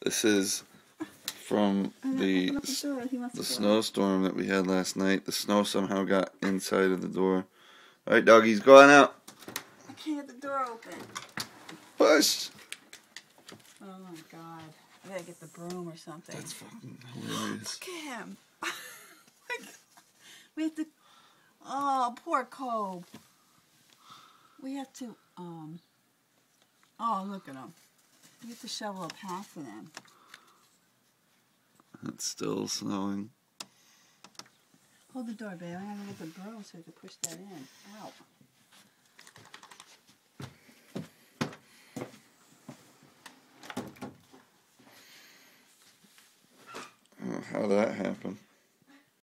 This is from the snowstorm that we had last night. The snow somehow got inside of the door. Alright, doggies, go on out. I can't get the door open. Push! Oh my god. I gotta get the broom or something. That's fucking hilarious. Look at him. We have to... Oh, poor Cobe. We have to, Oh, look at him. We have to shovel up half of them. It's still snowing. Hold the door, babe. I'm gonna get the broom so we can push that in. Ow. Oh, how'd that happen?